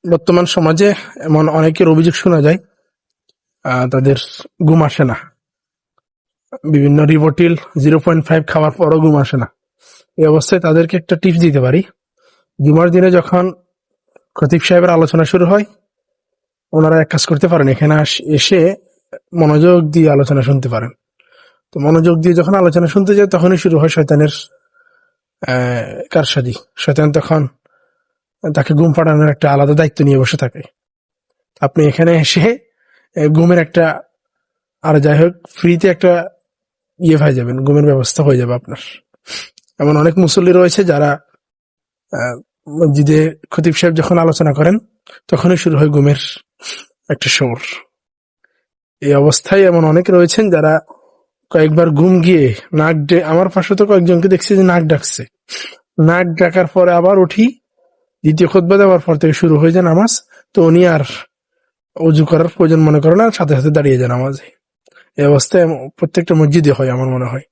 বর্তমান সমাজে এমন অনেকের অভিযোগ শোনা যায়, তাদের ঘুম আসে না। বিভিন্ন রিভোটিল 0.5 খাওয়ার পরও ঘুম আসে না। এই অবস্থায় তাদেরকে একটা টিপস দিতে পারি। জুমার দিনে যখন খতিব সাহেবের আলোচনা শুরু হয়, ওনারা এক কাজ করতে পারেন, এখানে এসে মনোযোগ দিয়ে আলোচনা শুনতে পারেন। তো মনোযোগ দিয়ে যখন আলোচনা শুনতে যায়, তখনই শুরু হয় শয়তানের কারসাজি। শয়তান তখন তাকে ঘুম পাড়ানোর একটা আলাদা দায়িত্ব নিয়ে বসে থাকে। আপনি এখানে এসে ঘুমের একটা, আর যাই হোক, ফ্রিতে একটা হয়ে যাবেন, ঘুমের ব্যবস্থা হয়ে যাবে আপনার। এমন অনেক মুসল্লি রয়েছে যারা মসজিদে খতিব সাহেব যখন আলোচনা করেন, তখনই শুরু হয় ঘুমের একটা শোর। এই অবস্থায় এমন অনেকে রয়েছেন যারা কয়েকবার ঘুম গিয়ে আমার পাশে তো কয়েকজনকে দেখছি যে নাক ডাকছে, নাক ডাকার পরে আবার উঠি, দ্বিতীয় খুতবা দেওয়ার পর থেকে শুরু হয়ে যায় নামাজ। তো উনি আর অজু করার প্রয়োজন মনে করেন না, সাথে সাথে দাঁড়িয়ে যায় নামাজে। এই অবস্থায় প্রত্যেকটা মসজিদে হয় আমার মনে হয়।